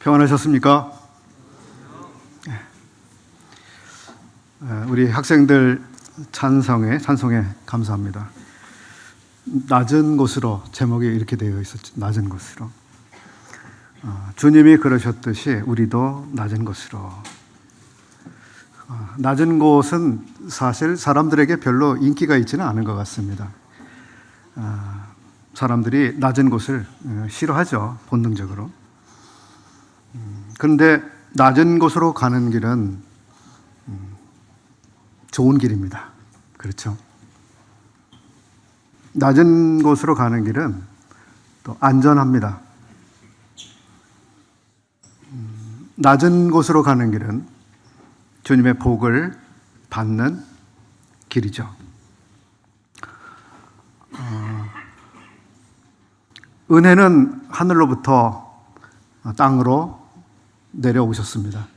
평안하셨습니까? 우리 학생들 찬송에 감사합니다. 낮은 곳으로, 제목이 이렇게 되어 있었죠. 낮은 곳으로. 주님이 그러셨듯이 우리도 낮은 곳으로. 낮은 곳은 사실 사람들에게 별로 인기가 있지는 않은 것 같습니다. 사람들이 낮은 곳을 싫어하죠, 본능적으로. 그런데 낮은 곳으로 가는 길은 좋은 길입니다. 그렇죠? 낮은 곳으로 가는 길은 또 안전합니다. 낮은 곳으로 가는 길은 주님의 복을 받는 길이죠. 은혜는 하늘로부터 땅으로 내려오셨습니다.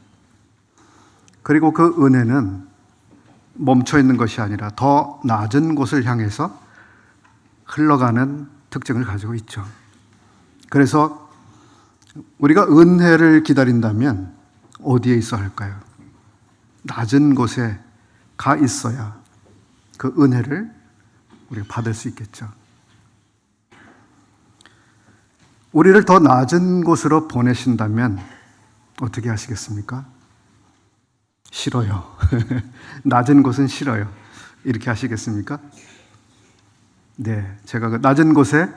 그리고 그 은혜는 멈춰 있는 것이 아니라 더 낮은 곳을 향해서 흘러가는 특징을 가지고 있죠. 그래서 우리가 은혜를 기다린다면 어디에 있어야 할까요? 낮은 곳에 가 있어야 그 은혜를 우리가 받을 수 있겠죠. 우리를 더 낮은 곳으로 보내신다면 어떻게 하시겠습니까? 싫어요. 낮은 곳은 싫어요. 이렇게 하시겠습니까? 네, 제가 그 낮은 곳에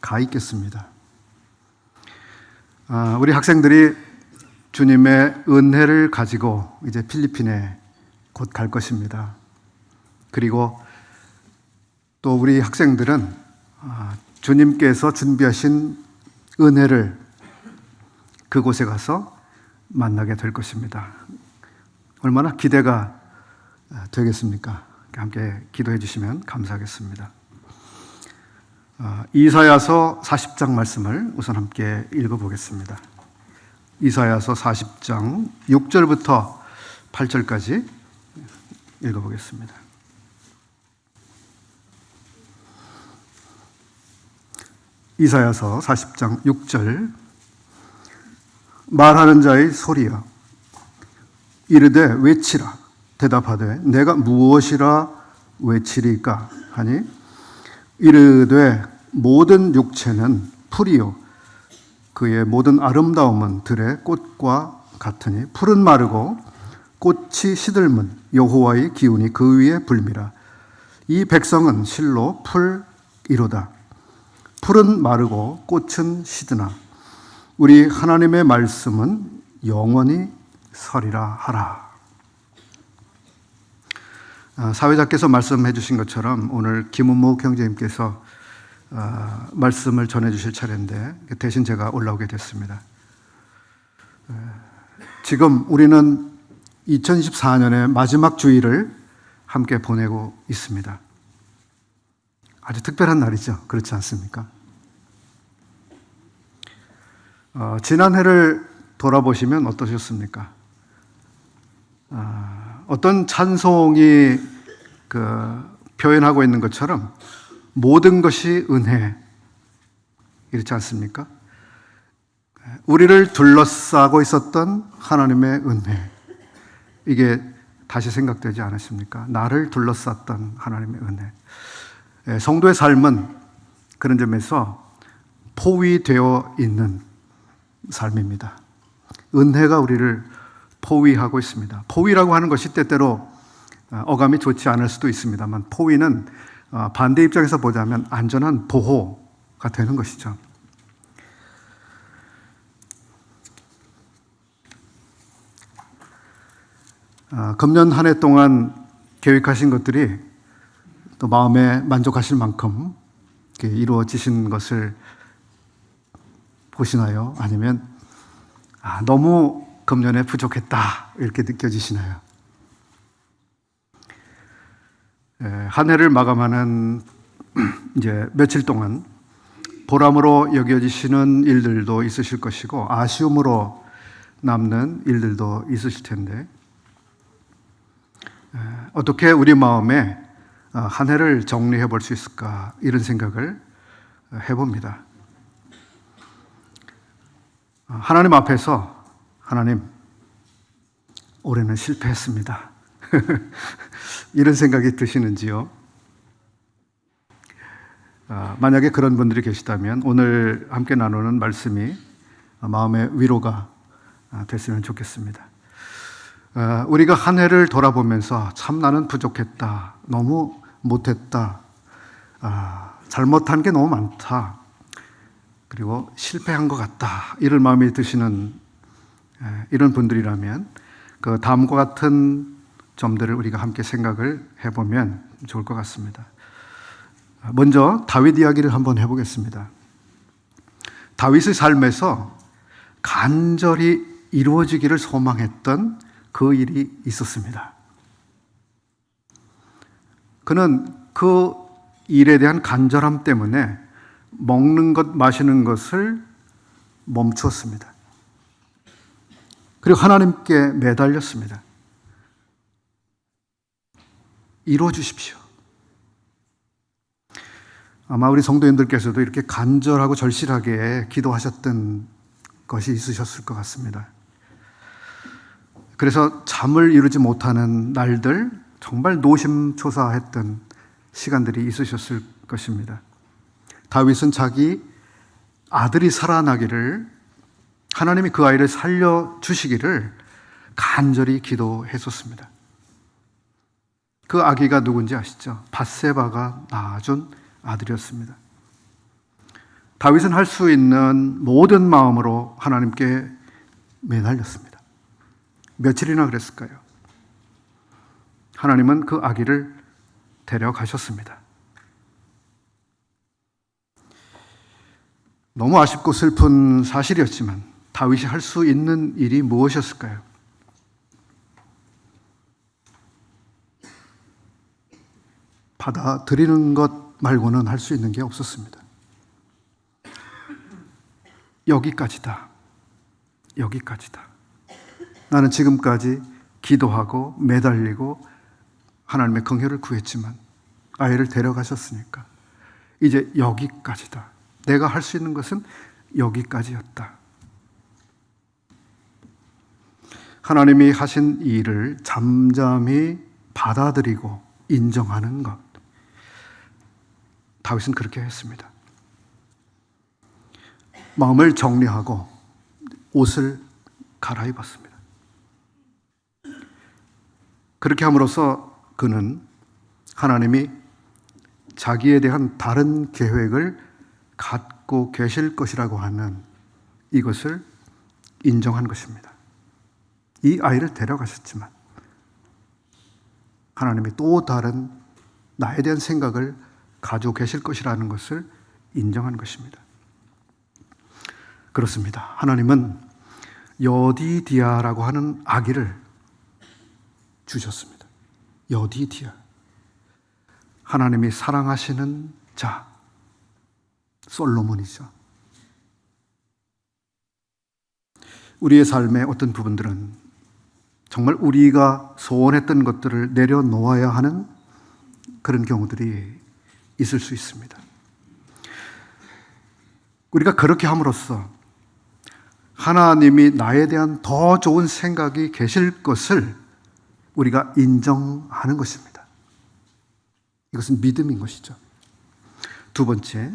가 있겠습니다. 우리 학생들이 주님의 은혜를 가지고 이제 필리핀에 곧 갈 것입니다. 그리고 또 우리 학생들은 주님께서 준비하신 은혜를 그곳에 가서 만나게 될 것입니다. 얼마나 기대가 되겠습니까? 함께 기도해 주시면 감사하겠습니다. 이사야서 40장 말씀을 우선 함께 읽어보겠습니다. 이사야서 40장 6절부터 8절까지 읽어보겠습니다. 이사야서 40장 6절. 말하는 자의 소리야, 이르되 외치라. 대답하되 내가 무엇이라 외치리까 하니, 이르되 모든 육체는 풀이요 그의 모든 아름다움은 들의 꽃과 같으니, 풀은 마르고 꽃이 시들면 여호와의 기운이 그 위에 불미라. 이 백성은 실로 풀이로다. 풀은 마르고 꽃은 시드나 우리 하나님의 말씀은 영원히 서리라 하라. 사회자께서 말씀해 주신 것처럼 오늘 김은모 형제님께서 말씀을 전해 주실 차례인데 대신 제가 올라오게 됐습니다. 지금 우리는 2024년의 마지막 주일을 함께 보내고 있습니다. 아주 특별한 날이죠. 그렇지 않습니까? 지난 해를 돌아보시면 어떠셨습니까? 어떤 찬송이 표현하고 있는 것처럼 모든 것이 은혜, 이렇지 않습니까? 우리를 둘러싸고 있었던 하나님의 은혜, 이게 다시 생각되지 않으십니까? 나를 둘러쌌던 하나님의 은혜. 성도의 삶은 그런 점에서 포위되어 있는 삶입니다. 은혜가 우리를 포위하고 있습니다. 포위라고 하는 것이 때때로 어감이 좋지 않을 수도 있습니다만, 포위는 반대 입장에서 보자면 안전한 보호가 되는 것이죠. 금년 한 해 동안 계획하신 것들이 또 마음에 만족하실 만큼 이루어지신 것을 보시나요? 아니면 너무 금년에 부족했다 이렇게 느껴지시나요? 한 해를 마감하는 이제 며칠 동안 보람으로 여겨지시는 일들도 있으실 것이고 아쉬움으로 남는 일들도 있으실 텐데, 어떻게 우리 마음에 한 해를 정리해 볼 수 있을까, 이런 생각을 해봅니다. 하나님 앞에서 하나님, 올해는 실패했습니다. 이런 생각이 드시는지요? 만약에 그런 분들이 계시다면 오늘 함께 나누는 말씀이 마음의 위로가 됐으면 좋겠습니다. 우리가 한 해를 돌아보면서 참 나는 부족했다, 너무 못했다, 잘못한 게 너무 많다, 그리고 실패한 것 같다, 이런 마음이 드시는 이런 분들이라면 그 다음과 같은 점들을 우리가 함께 생각을 해보면 좋을 것 같습니다. 먼저 다윗 이야기를 한번 해보겠습니다. 다윗의 삶에서 간절히 이루어지기를 소망했던 그 일이 있었습니다. 그는 그 일에 대한 간절함 때문에 먹는 것, 마시는 것을 멈추었습니다. 그리고 하나님께 매달렸습니다. 이루어 주십시오. 아마 우리 성도님들께서도 이렇게 간절하고 절실하게 기도하셨던 것이 있으셨을 것 같습니다. 그래서 잠을 이루지 못하는 날들, 정말 노심초사했던 시간들이 있으셨을 것입니다. 다윗은 자기 아들이 살아나기를, 하나님이 그 아이를 살려주시기를 간절히 기도했었습니다. 그 아기가 누군지 아시죠? 밧세바가 낳아준 아들이었습니다. 다윗은 할 수 있는 모든 마음으로 하나님께 매달렸습니다. 며칠이나 그랬을까요? 하나님은 그 아기를 데려가셨습니다. 너무 아쉽고 슬픈 사실이었지만 다윗이 할 수 있는 일이 무엇이었을까요? 받아들이는 것 말고는 할 수 있는 게 없었습니다. 여기까지다. 여기까지다. 나는 지금까지 기도하고 매달리고 하나님의 긍휼을 구했지만 아이를 데려가셨으니까 이제 여기까지다. 내가 할 수 있는 것은 여기까지였다. 하나님이 하신 일을 잠잠히 받아들이고 인정하는 것. 다윗은 그렇게 했습니다. 마음을 정리하고 옷을 갈아입었습니다. 그렇게 함으로써 그는 하나님이 자기에 대한 다른 계획을 갖고 계실 것이라고 하는 이것을 인정한 것입니다. 이 아이를 데려가셨지만 하나님이 또 다른 나에 대한 생각을 가지고 계실 것이라는 것을 인정한 것입니다. 그렇습니다. 하나님은 여디디아라고 하는 아기를 주셨습니다. 여디디아. 하나님이 사랑하시는 자, 솔로몬이죠. 우리의 삶의 어떤 부분들은 정말 우리가 소원했던 것들을 내려놓아야 하는 그런 경우들이 있을 수 있습니다. 우리가 그렇게 함으로써 하나님이 나에 대한 더 좋은 생각이 계실 것을 우리가 인정하는 것입니다. 이것은 믿음인 것이죠. 두 번째,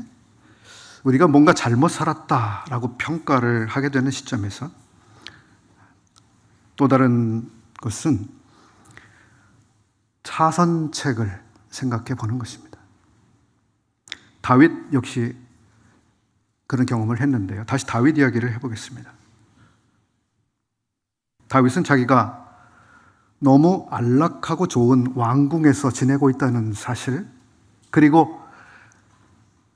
우리가 뭔가 잘못 살았다라고 평가를 하게 되는 시점에서 또 다른 것은 차선책을 생각해 보는 것입니다. 다윗 역시 그런 경험을 했는데요. 다시 다윗 이야기를 해보겠습니다. 다윗은 자기가 너무 안락하고 좋은 왕궁에서 지내고 있다는 사실, 그리고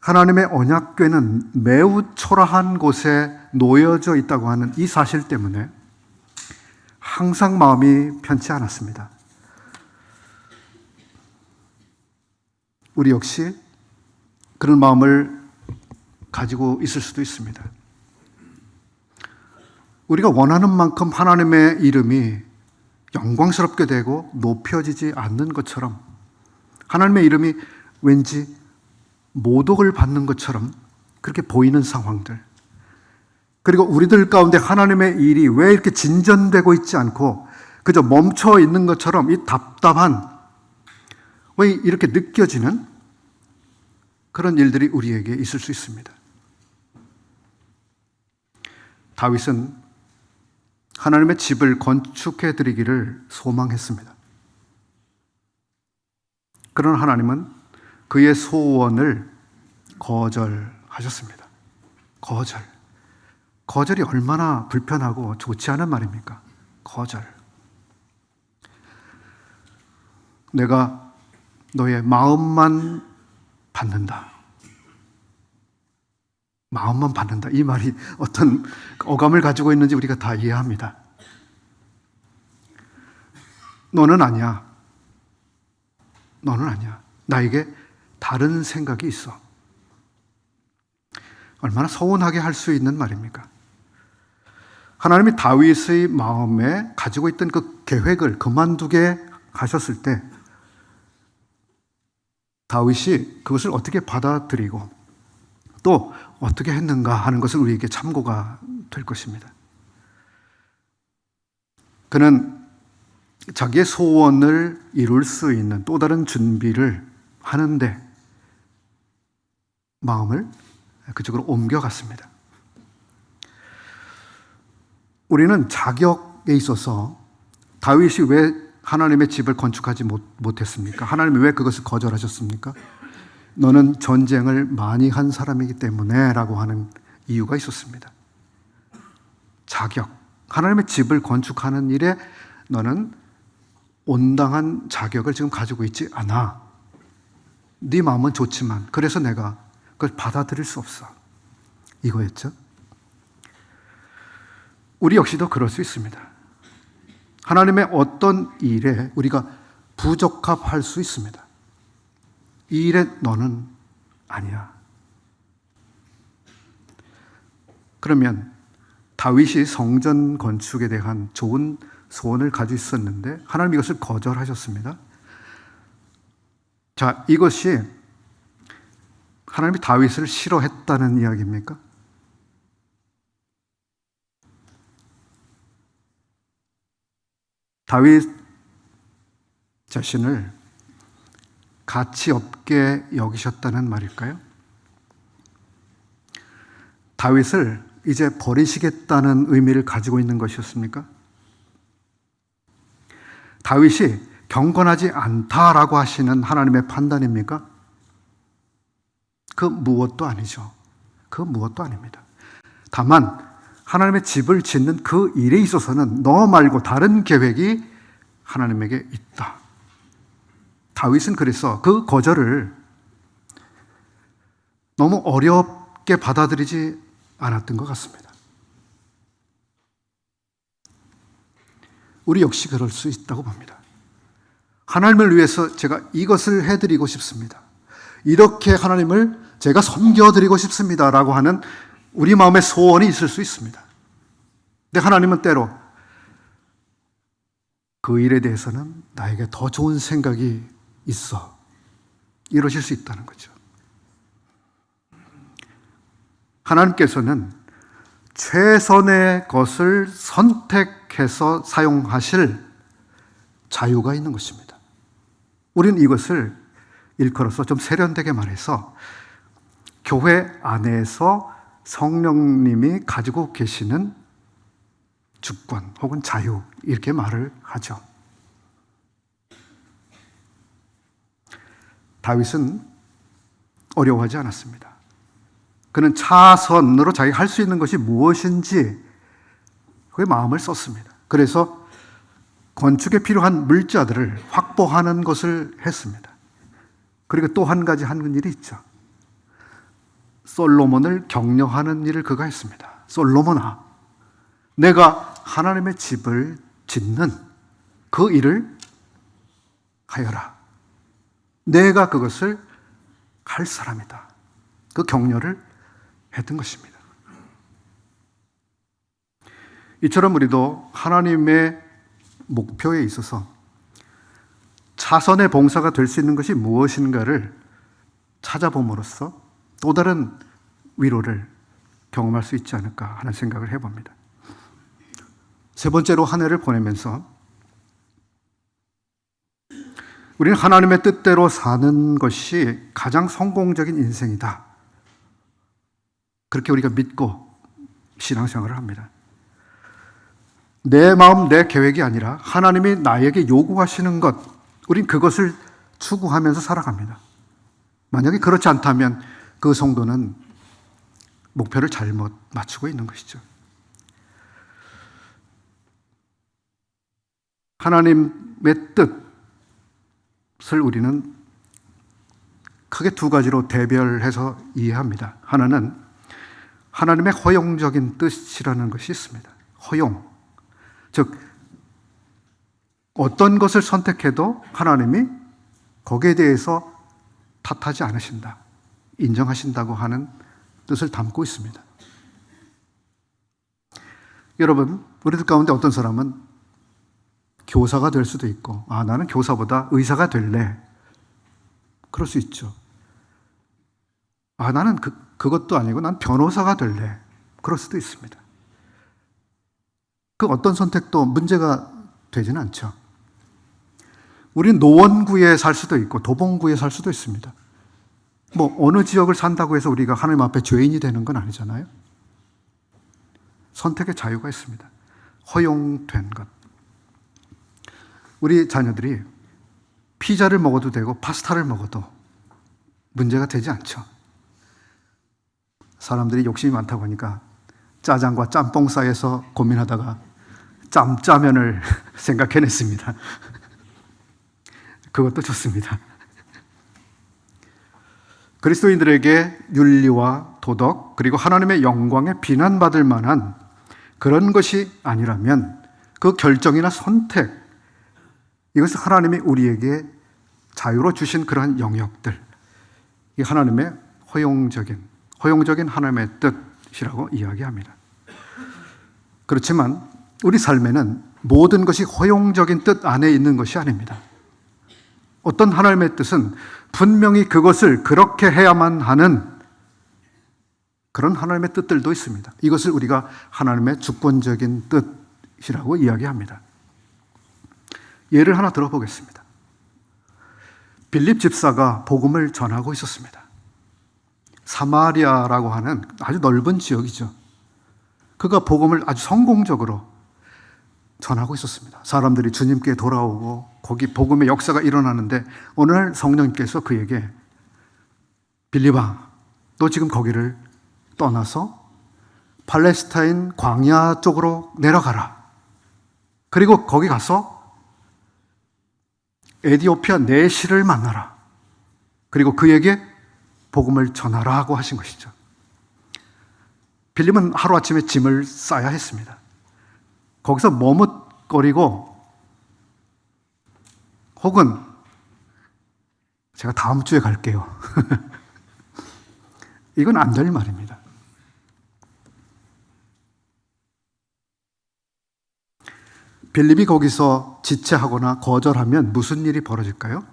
하나님의 언약궤는 매우 초라한 곳에 놓여져 있다고 하는 이 사실 때문에 항상 마음이 편치 않았습니다. 우리 역시 그런 마음을 가지고 있을 수도 있습니다. 우리가 원하는 만큼 하나님의 이름이 영광스럽게 되고 높여지지 않는 것처럼, 하나님의 이름이 왠지 모독을 받는 것처럼 그렇게 보이는 상황들, 그리고 우리들 가운데 하나님의 일이 왜 이렇게 진전되고 있지 않고 그저 멈춰 있는 것처럼 이 답답한, 왜 이렇게 느껴지는 그런 일들이 우리에게 있을 수 있습니다. 다윗은 하나님의 집을 건축해 드리기를 소망했습니다. 그러나 하나님은 그의 소원을 거절하셨습니다. 거절이 얼마나 불편하고 좋지 않은 말입니까? 거절. 내가 너의 마음만 받는다. 마음만 받는다. 이 말이 어떤 어감을 가지고 있는지 우리가 다 이해합니다. 너는 아니야. 나에게 다른 생각이 있어. 얼마나 서운하게 할 수 있는 말입니까? 하나님이 다윗의 마음에 가지고 있던 그 계획을 그만두게 하셨을 때 다윗이 그것을 어떻게 받아들이고 또 어떻게 했는가 하는 것을 우리에게 참고가 될 것입니다. 그는 자기의 소원을 이룰 수 있는 또 다른 준비를 하는데 마음을 그쪽으로 옮겨갔습니다. 우리는 자격에 있어서 다윗이 왜 하나님의 집을 건축하지 못했습니까? 하나님이 왜 그것을 거절하셨습니까? 너는 전쟁을 많이 한 사람이기 때문에 라고 하는 이유가 있었습니다. 자격. 하나님의 집을 건축하는 일에 너는 온당한 자격을 지금 가지고 있지 않아. 네 마음은 좋지만 그래서 내가 그걸 받아들일 수 없어. 이거였죠. 우리 역시도 그럴 수 있습니다. 하나님의 어떤 일에 우리가 부적합할 수 있습니다. 이 일에 너는 아니야. 그러면 다윗이 성전 건축에 대한 좋은 소원을 가지고 있었는데 하나님이 이것을 거절하셨습니다. 자, 이것이 하나님이 다윗을 싫어했다는 이야기입니까? 다윗 자신을 가치 없게 여기셨다는 말일까요? 다윗을 이제 버리시겠다는 의미를 가지고 있는 것이었습니까? 다윗이 경건하지 않다라고 하시는 하나님의 판단입니까? 그 무엇도 아니죠. 그 무엇도 아닙니다. 다만 하나님의 집을 짓는 그 일에 있어서는 너 말고 다른 계획이 하나님에게 있다. 다윗은 그래서 그 거절을 너무 어렵게 받아들이지 않았던 것 같습니다. 우리 역시 그럴 수 있다고 봅니다. 하나님을 위해서 제가 이것을 해드리고 싶습니다. 이렇게 하나님을 제가 섬겨드리고 싶습니다. 라고 하는 우리 마음의 소원이 있을 수 있습니다. 근데 하나님은 때로 그 일에 대해서는 나에게 더 좋은 생각이 있어. 이러실 수 있다는 거죠. 하나님께서는 최선의 것을 선택해서 사용하실 자유가 있는 것입니다. 우리는 이것을 일컬어서 좀 세련되게 말해서 교회 안에서 성령님이 가지고 계시는 주권 혹은 자유 이렇게 말을 하죠. 다윗은 어려워하지 않았습니다. 그는 차선으로 자기가 할 수 있는 것이 무엇인지 그의 마음을 썼습니다. 그래서 건축에 필요한 물자들을 확보하는 것을 했습니다. 그리고 또 한 가지 하는 일이 있죠. 솔로몬을 격려하는 일을 그가 했습니다. 솔로몬아, 내가 하나님의 집을 짓는 그 일을 하여라. 내가 그것을 할 사람이다. 그 격려를 했던 것입니다. 이처럼 우리도 하나님의 목표에 있어서 차선의 봉사가 될 수 있는 것이 무엇인가를 찾아봄으로써 또 다른 위로를 경험할 수 있지 않을까 하는 생각을 해봅니다. 세 번째로 한 해를 보내면서 우리는 하나님의 뜻대로 사는 것이 가장 성공적인 인생이다. 그렇게 우리가 믿고 신앙생활을 합니다. 내 마음, 내 계획이 아니라 하나님이 나에게 요구하시는 것, 우린 그것을 추구하면서 살아갑니다. 만약에 그렇지 않다면 그 성도는 목표를 잘못 맞추고 있는 것이죠. 하나님의 뜻을 우리는 크게 두 가지로 대별해서 이해합니다. 하나는 하나님의 허용적인 뜻이라는 것이 있습니다. 허용. 즉, 어떤 것을 선택해도 하나님이 거기에 대해서 탓하지 않으신다. 인정하신다고 하는 뜻을 담고 있습니다. 여러분, 우리들 가운데 어떤 사람은 교사가 될 수도 있고, 나는 교사보다 의사가 될래. 그럴 수 있죠. 나는 그것도 아니고 난 변호사가 될래. 그럴 수도 있습니다. 그 어떤 선택도 문제가 되지는 않죠. 우리는 노원구에 살 수도 있고 도봉구에 살 수도 있습니다. 어느 지역을 산다고 해서 우리가 하나님 앞에 죄인이 되는 건 아니잖아요. 선택의 자유가 있습니다. 허용된 것. 우리 자녀들이 피자를 먹어도 되고 파스타를 먹어도 문제가 되지 않죠. 사람들이 욕심이 많다 보니까 짜장과 짬뽕 사이에서 고민하다가 짬짜면을 생각해냈습니다. 그것도 좋습니다. 그리스도인들에게 윤리와 도덕 그리고 하나님의 영광에 비난받을 만한 그런 것이 아니라면 그 결정이나 선택, 이것은 하나님이 우리에게 자유로 주신 그러한 영역들, 이 하나님의 허용적인 하나님의 뜻이라고 이야기합니다. 그렇지만 우리 삶에는 모든 것이 허용적인 뜻 안에 있는 것이 아닙니다. 어떤 하나님의 뜻은 분명히 그것을 그렇게 해야만 하는 그런 하나님의 뜻들도 있습니다. 이것을 우리가 하나님의 주권적인 뜻이라고 이야기합니다. 예를 하나 들어보겠습니다. 빌립 집사가 복음을 전하고 있었습니다. 사마리아라고 하는 아주 넓은 지역이죠. 그가 복음을 아주 성공적으로 전하고 있었습니다. 사람들이 주님께 돌아오고 거기 복음의 역사가 일어나는데 어느 날 성령님께서 그에게 빌립아, 너 지금 거기를 떠나서 팔레스타인 광야 쪽으로 내려가라. 그리고 거기 가서 에디오피아 내시를 만나라. 그리고 그에게 복음을 전하라고 하신 것이죠. 빌립은 하루아침에 짐을 싸야 했습니다. 거기서 머뭇거리고 혹은 제가 다음 주에 갈게요. 이건 안 될 말입니다. 빌립이 거기서 지체하거나 거절하면 무슨 일이 벌어질까요?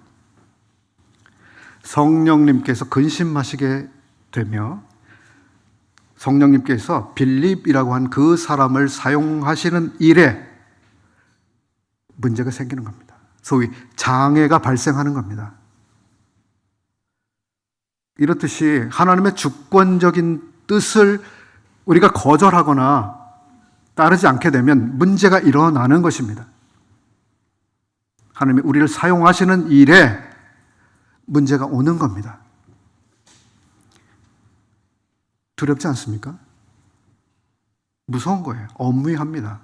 성령님께서 근심하시게 되며 성령님께서 빌립이라고 한 그 사람을 사용하시는 일에 문제가 생기는 겁니다. 소위 장애가 발생하는 겁니다. 이렇듯이 하나님의 주권적인 뜻을 우리가 거절하거나 따르지 않게 되면 문제가 일어나는 것입니다. 하나님이 우리를 사용하시는 일에 문제가 오는 겁니다. 두렵지 않습니까? 무서운 거예요. 엄위합니다.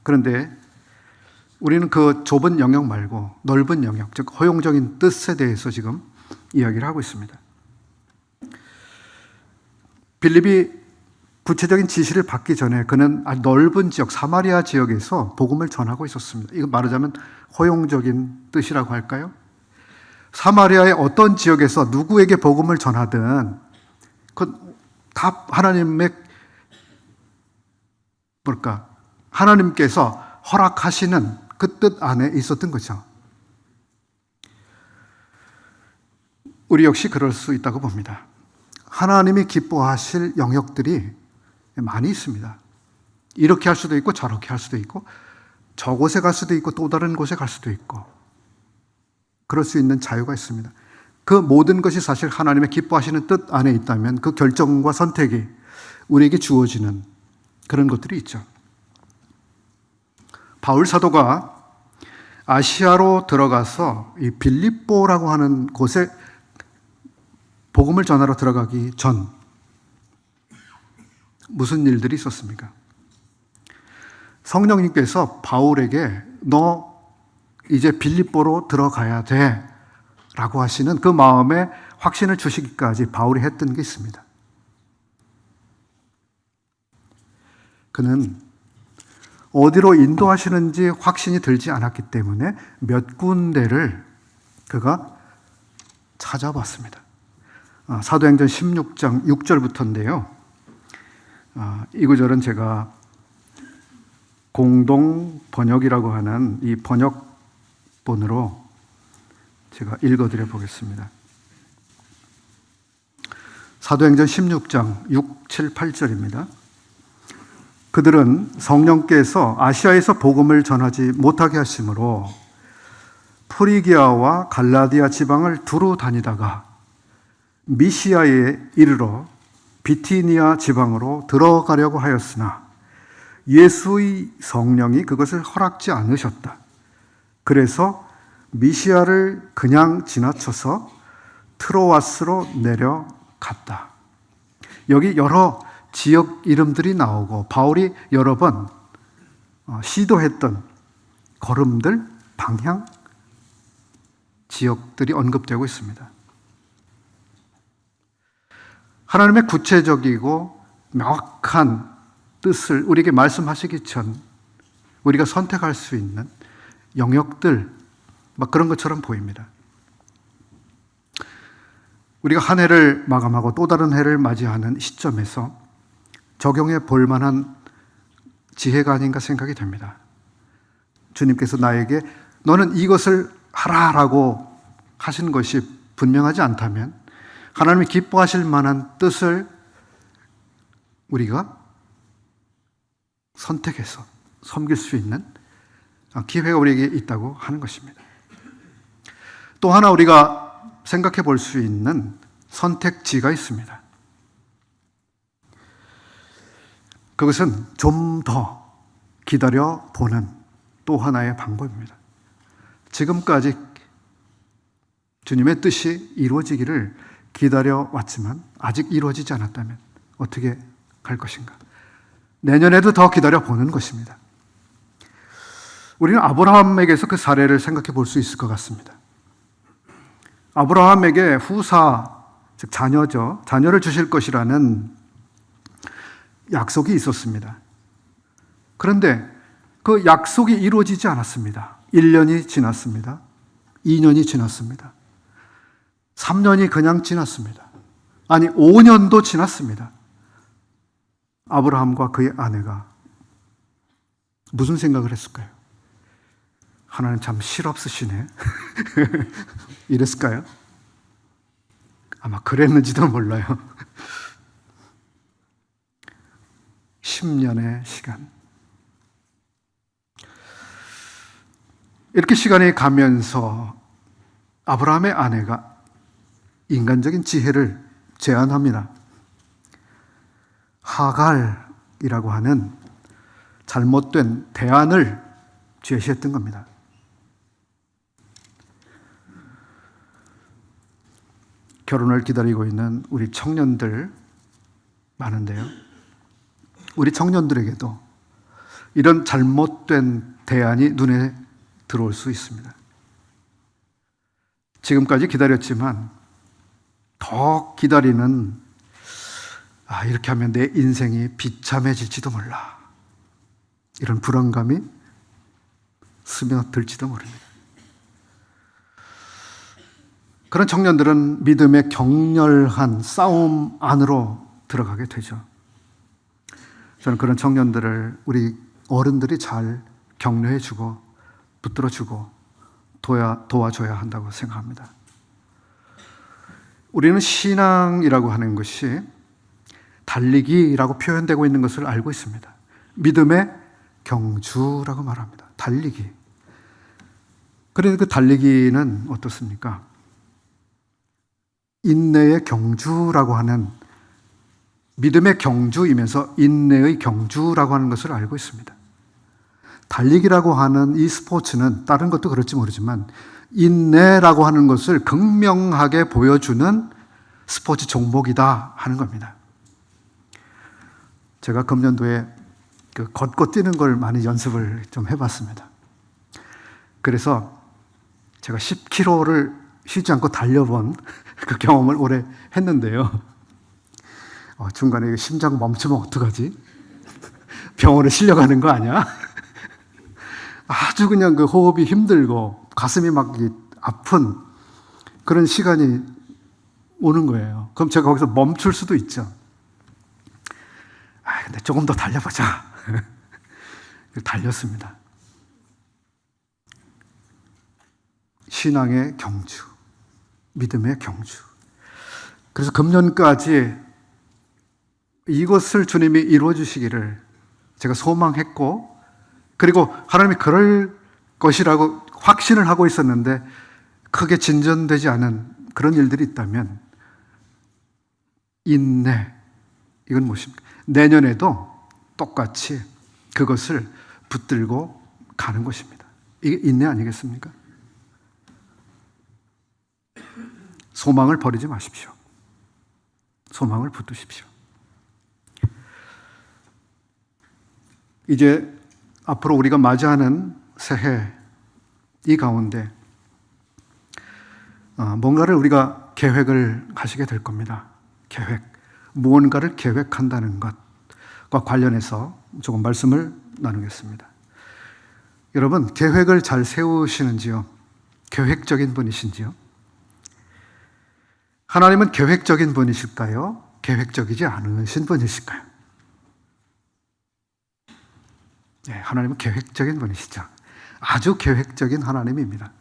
그런데 우리는 그 좁은 영역 말고 넓은 영역, 즉 허용적인 뜻에 대해서 지금 이야기를 하고 있습니다. 빌립이 구체적인 지시를 받기 전에 그는 아주 넓은 지역, 사마리아 지역에서 복음을 전하고 있었습니다. 이거 말하자면 허용적인 뜻이라고 할까요? 사마리아의 어떤 지역에서 누구에게 복음을 전하든 그 다 하나님께서 허락하시는 그 뜻 안에 있었던 거죠. 우리 역시 그럴 수 있다고 봅니다. 하나님이 기뻐하실 영역들이 많이 있습니다. 이렇게 할 수도 있고 저렇게 할 수도 있고 저곳에 갈 수도 있고 또 다른 곳에 갈 수도 있고 그럴 수 있는 자유가 있습니다. 그 모든 것이 사실 하나님의 기뻐하시는 뜻 안에 있다면 그 결정과 선택이 우리에게 주어지는 그런 것들이 있죠. 바울 사도가 아시아로 들어가서 이 빌립보라고 하는 곳에 복음을 전하러 들어가기 전 무슨 일들이 있었습니까? 성령님께서 바울에게 너 이제 빌립보로 들어가야 돼 라고 하시는 그 마음에 확신을 주시기까지 바울이 했던 게 있습니다. 그는 어디로 인도하시는지 확신이 들지 않았기 때문에 몇 군데를 그가 찾아봤습니다. 사도행전 16장 6절부터인데요. 이 구절은 제가 공동 번역이라고 하는 이 번역본으로 제가 읽어드려 보겠습니다. 사도행전 16장 6, 7, 8절입니다. 그들은 성령께서 아시아에서 복음을 전하지 못하게 하심으로 프리기아와 갈라디아 지방을 두루 다니다가 미시아에 이르러 비티니아 지방으로 들어가려고 하였으나 예수의 성령이 그것을 허락지 않으셨다. 그래서 미시아를 그냥 지나쳐서 트로아스로 내려갔다. 여기 여러 지역 이름들이 나오고 바울이 여러 번 시도했던 걸음들, 방향, 지역들이 언급되고 있습니다. 하나님의 구체적이고 명확한 뜻을 우리에게 말씀하시기 전 우리가 선택할 수 있는 영역들, 막 그런 것처럼 보입니다. 우리가 한 해를 마감하고 또 다른 해를 맞이하는 시점에서 적용해 볼 만한 지혜가 아닌가 생각이 됩니다. 주님께서 나에게 너는 이것을 하라라고 하신 것이 분명하지 않다면 하나님이 기뻐하실 만한 뜻을 우리가 선택해서 섬길 수 있는 기회가 우리에게 있다고 하는 것입니다. 또 하나 우리가 생각해 볼 수 있는 선택지가 있습니다. 그것은 좀 더 기다려 보는 또 하나의 방법입니다. 지금까지 주님의 뜻이 이루어지기를 기다려 왔지만 아직 이루어지지 않았다면 어떻게 갈 것인가? 내년에도 더 기다려 보는 것입니다. 우리는 아브라함에게서 그 사례를 생각해 볼 수 있을 것 같습니다. 아브라함에게 후사, 즉 자녀죠. 자녀를 주실 것이라는 약속이 있었습니다. 그런데 그 약속이 이루어지지 않았습니다. 1년이 지났습니다. 2년이 지났습니다. 3년이 그냥 지났습니다. 아니, 5년도 지났습니다. 아브라함과 그의 아내가 무슨 생각을 했을까요? 하나님 참 실없으시네. 이랬을까요? 아마 그랬는지도 몰라요. 10년의 시간. 이렇게 시간이 가면서 아브라함의 아내가 인간적인 지혜를 제안합니다. 하갈이라고 하는 잘못된 대안을 제시했던 겁니다. 결혼을 기다리고 있는 우리 청년들 많은데요. 우리 청년들에게도 이런 잘못된 대안이 눈에 들어올 수 있습니다. 지금까지 기다렸지만 더 기다리는 이렇게 하면 내 인생이 비참해질지도 몰라. 이런 불안감이 스며들지도 모릅니다. 그런 청년들은 믿음의 격렬한 싸움 안으로 들어가게 되죠. 저는 그런 청년들을 우리 어른들이 잘 격려해주고 붙들어주고 도와줘야 한다고 생각합니다. 우리는 신앙이라고 하는 것이 달리기라고 표현되고 있는 것을 알고 있습니다. 믿음의 경주라고 말합니다. 달리기. 그런데 그 달리기는 어떻습니까? 인내의 경주라고 하는, 믿음의 경주이면서 인내의 경주라고 하는 것을 알고 있습니다. 달리기라고 하는 이 스포츠는 다른 것도 그럴지 모르지만 인내라고 하는 것을 극명하게 보여주는 스포츠 종목이다 하는 겁니다. 제가 금년도에 걷고 뛰는 걸 많이 연습을 좀 해봤습니다. 그래서 제가 10km를 쉬지 않고 달려본 그 경험을 올해 했는데요. 중간에 심장 멈추면 어떡하지? 병원에 실려가는 거 아니야? 아주 그냥 그 호흡이 힘들고 가슴이 막 아픈 그런 시간이 오는 거예요. 그럼 제가 거기서 멈출 수도 있죠. 근데 조금 더 달려보자. 달렸습니다. 신앙의 경주, 믿음의 경주. 그래서 금년까지 이것을 주님이 이루어 주시기를 제가 소망했고, 그리고 하나님이 그럴 것이라고 확신을 하고 있었는데 크게 진전되지 않은 그런 일들이 있다면 인내, 이건 무엇입니까? 내년에도 똑같이 그것을 붙들고 가는 것입니다. 이게 인내 아니겠습니까? 소망을 버리지 마십시오. 소망을 붙드십시오. 이제 앞으로 우리가 맞이하는 새해 이 가운데 뭔가를 우리가 계획을 하시게 될 겁니다. 계획. 무언가를 계획한다는 것과 관련해서 조금 말씀을 나누겠습니다. 여러분, 계획을 잘 세우시는지요? 계획적인 분이신지요? 하나님은 계획적인 분이실까요? 계획적이지 않으신 분이실까요? 네, 하나님은 계획적인 분이시죠. 아주 계획적인 하나님입니다.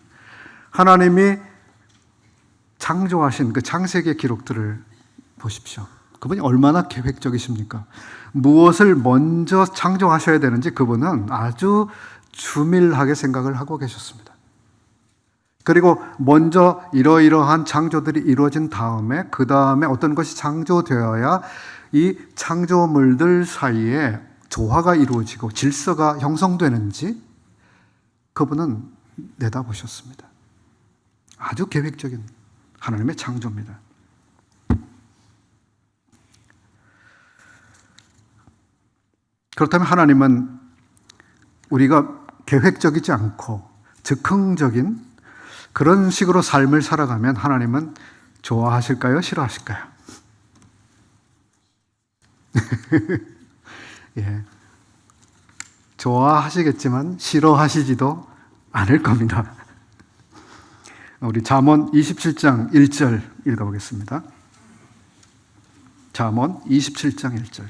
하나님이 창조하신 그 창세기의 기록들을 보십시오. 그분이 얼마나 계획적이십니까? 무엇을 먼저 창조하셔야 되는지 그분은 아주 주밀하게 생각을 하고 계셨습니다. 그리고 먼저 이러이러한 창조들이 이루어진 다음에 그 다음에 어떤 것이 창조되어야 이 창조물들 사이에 조화가 이루어지고 질서가 형성되는지 그분은 내다보셨습니다. 아주 계획적인 하나님의 창조입니다. 그렇다면 하나님은 우리가 계획적이지 않고 즉흥적인 그런 식으로 삶을 살아가면 하나님은 좋아하실까요? 싫어하실까요? 예. 좋아하시겠지만 싫어하시지도 않을 겁니다. 우리 잠언 27장 1절 읽어보겠습니다. 잠언 27장 1절.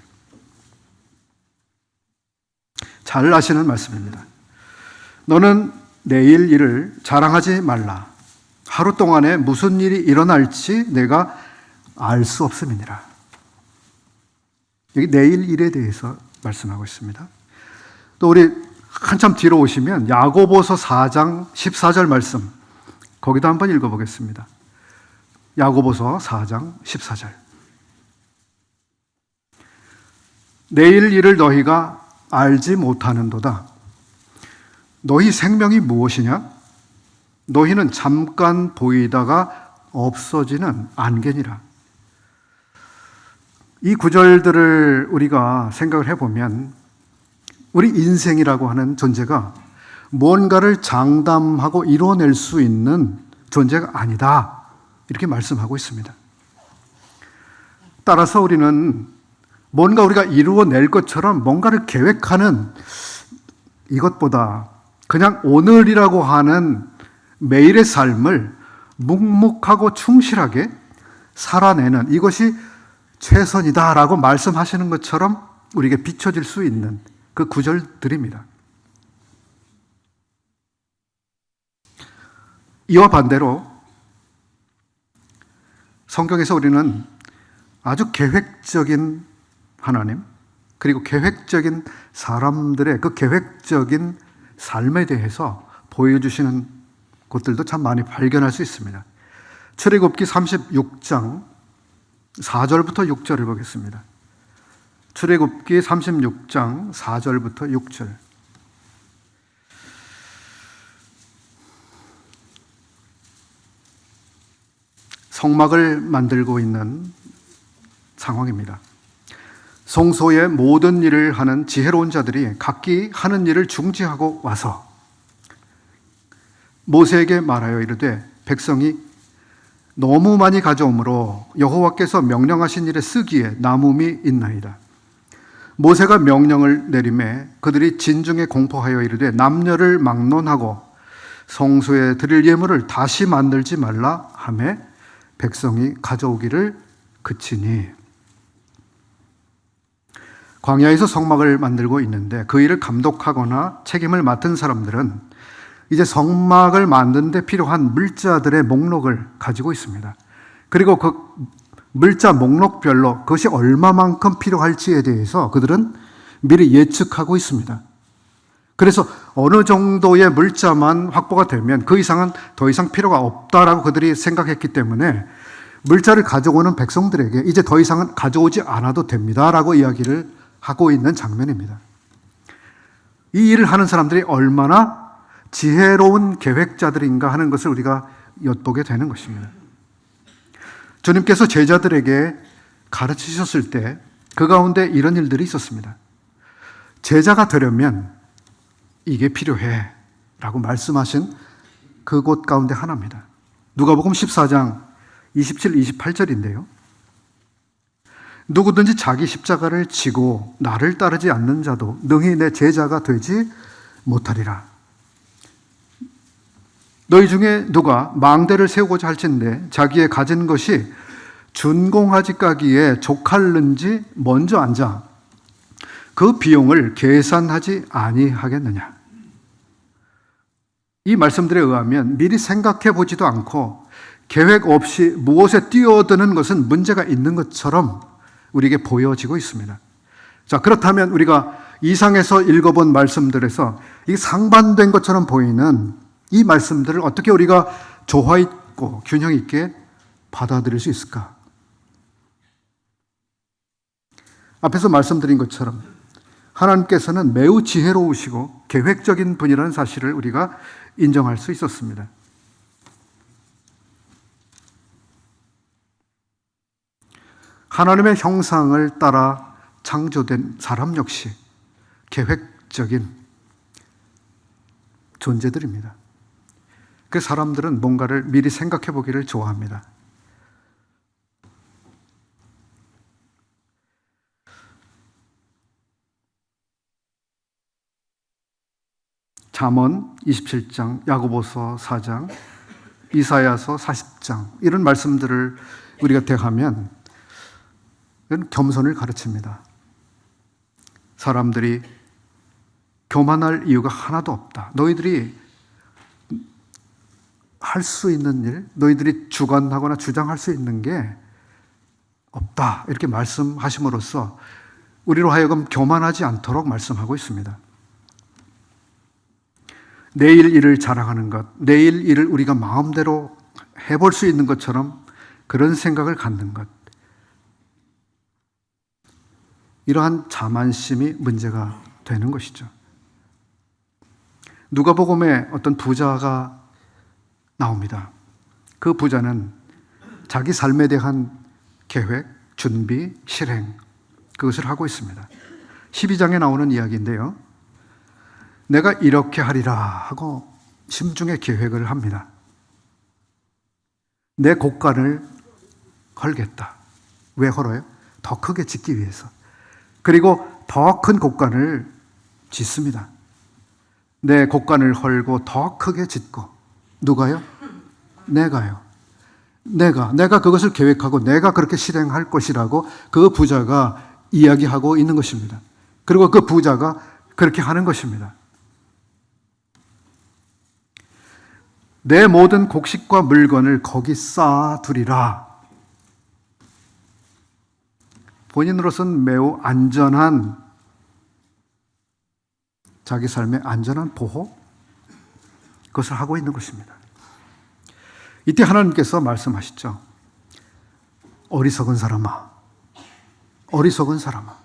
잘 아시는 말씀입니다. 너는 내일 일을 자랑하지 말라. 하루 동안에 무슨 일이 일어날지 내가 알 수 없음이니라. 여기 내일 일에 대해서 말씀하고 있습니다. 또 우리 한참 뒤로 오시면 야고보서 4장 14절 말씀, 거기도 한번 읽어보겠습니다. 야고보서 4장 14절. 내일 일을 너희가 알지 못하는도다. 너희 생명이 무엇이냐? 너희는 잠깐 보이다가 없어지는 안개니라. 이 구절들을 우리가 생각을 해보면 우리 인생이라고 하는 존재가 뭔가를 장담하고 이뤄낼 수 있는 존재가 아니다. 이렇게 말씀하고 있습니다. 따라서 우리는 뭔가 우리가 이루어낼 것처럼 뭔가를 계획하는 이것보다 그냥 오늘이라고 하는 매일의 삶을 묵묵하고 충실하게 살아내는 이것이 최선이다라고 말씀하시는 것처럼 우리에게 비춰질 수 있는 그 구절들입니다. 이와 반대로 성경에서 우리는 아주 계획적인 하나님, 그리고 계획적인 사람들의 그 계획적인 삶에 대해서 보여주시는 것들도 참 많이 발견할 수 있습니다. 출애굽기 36장 4절부터 6절을 보겠습니다. 출애굽기 36장 4절부터 6절. 성막을 만들고 있는 상황입니다. 성소의 모든 일을 하는 지혜로운 자들이 각기 하는 일을 중지하고 와서 모세에게 말하여 이르되 백성이 너무 많이 가져오므로 여호와께서 명령하신 일에 쓰기에 남음이 있나이다. 모세가 명령을 내리매 그들이 진중에 공포하여 이르되 남녀를 막론하고 성소에 드릴 예물을 다시 만들지 말라 하매 백성이 가져오기를 그치니. 광야에서 성막을 만들고 있는데 그 일을 감독하거나 책임을 맡은 사람들은 이제 성막을 만드는 데 필요한 물자들의 목록을 가지고 있습니다. 그리고 그 물자 목록별로 그것이 얼마만큼 필요할지에 대해서 그들은 미리 예측하고 있습니다. 그래서 어느 정도의 물자만 확보가 되면 그 이상은 더 이상 필요가 없다라고 그들이 생각했기 때문에 물자를 가져오는 백성들에게 이제 더 이상은 가져오지 않아도 됩니다라고 이야기를 하고 있는 장면입니다. 이 일을 하는 사람들이 얼마나 지혜로운 계획자들인가 하는 것을 우리가 엿보게 되는 것입니다. 주님께서 제자들에게 가르치셨을 때 그 가운데 이런 일들이 있었습니다. 제자가 되려면 이게 필요해 라고 말씀하신 그곳 가운데 하나입니다. 누가복음 14장 27, 28절인데요. 누구든지 자기 십자가를 지고 나를 따르지 않는 자도 능히 내 제자가 되지 못하리라. 너희 중에 누가 망대를 세우고자 할진대 자기의 가진 것이 준공하지까기에 족할는지 먼저 앉아 그 비용을 계산하지 아니하겠느냐. 이 말씀들에 의하면 미리 생각해 보지도 않고 계획 없이 무엇에 뛰어드는 것은 문제가 있는 것처럼 우리에게 보여지고 있습니다. 자, 그렇다면 우리가 이상에서 읽어본 말씀들에서 이 상반된 것처럼 보이는 이 말씀들을 어떻게 우리가 조화 있고 균형 있게 받아들일 수 있을까? 앞에서 말씀드린 것처럼 하나님께서는 매우 지혜로우시고 계획적인 분이라는 사실을 우리가 인정할 수 있었습니다. 하나님의 형상을 따라 창조된 사람 역시 계획적인 존재들입니다. 그 사람들은 뭔가를 미리 생각해 보기를 좋아합니다. 잠언 27장, 야고보서 4장, 이사야서 40장 이런 말씀들을 우리가 대하면 이건 겸손을 가르칩니다. 사람들이 교만할 이유가 하나도 없다. 너희들이 할 수 있는 일, 너희들이 주관하거나 주장할 수 있는 게 없다. 이렇게 말씀하심으로써 우리로 하여금 교만하지 않도록 말씀하고 있습니다. 내일 일을 자랑하는 것, 내일 일을 우리가 마음대로 해볼 수 있는 것처럼 그런 생각을 갖는 것. 이러한 자만심이 문제가 되는 것이죠. 누가복음에 어떤 부자가 나옵니다. 그 부자는 자기 삶에 대한 계획, 준비, 실행 그것을 하고 있습니다. 12장에 나오는 이야기인데요. 내가 이렇게 하리라 하고 심중에 계획을 합니다. 내 곡간을 헐겠다. 왜 헐어요? 더 크게 짓기 위해서. 그리고 더 큰 곡간을 짓습니다. 내 곡간을 헐고 더 크게 짓고. 누가요? 내가요. 내가 그것을 계획하고 내가 그렇게 실행할 것이라고 그 부자가 이야기하고 있는 것입니다. 그리고 그 부자가 그렇게 하는 것입니다. 내 모든 곡식과 물건을 거기 쌓아두리라. 본인으로서는 매우 안전한, 자기 삶의 안전한 보호, 그것을 하고 있는 것입니다. 이때 하나님께서 말씀하시죠. 어리석은 사람아, 어리석은 사람아,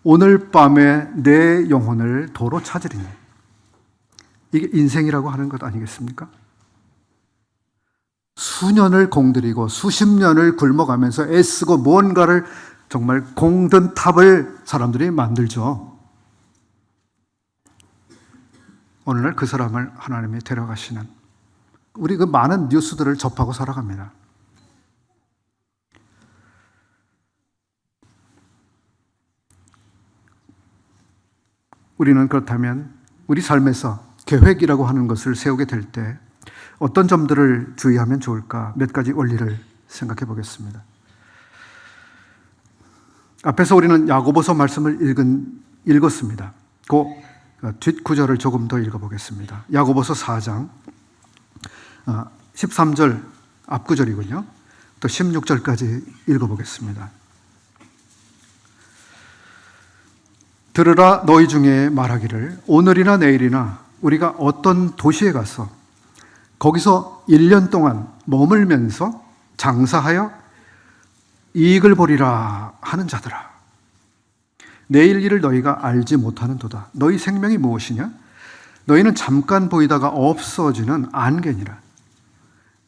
오늘 밤에 내 영혼을 도로 찾으리니. 이게 인생이라고 하는 것 아니겠습니까? 수년을 공들이고 수십 년을 굶어가면서 애쓰고 무언가를 정말 공든 탑을 사람들이 만들죠. 오늘날 그 사람을 하나님이 데려가시는, 우리 그 많은 뉴스들을 접하고 살아갑니다. 우리는 그렇다면 우리 삶에서 계획이라고 하는 것을 세우게 될 때 어떤 점들을 주의하면 좋을까? 몇 가지 원리를 생각해 보겠습니다. 앞에서 우리는 야고보서 말씀을 읽었습니다. 그 뒷구절을 조금 더 읽어보겠습니다. 야고보서 4장 13절 앞구절이군요. 또 16절까지 읽어보겠습니다. 들으라, 너희 중에 말하기를 오늘이나 내일이나 우리가 어떤 도시에 가서 거기서 1년 동안 머물면서 장사하여 이익을 보리라 하는 자들아, 내일 일을 너희가 알지 못하는도다. 너희 생명이 무엇이냐? 너희는 잠깐 보이다가 없어지는 안개니라.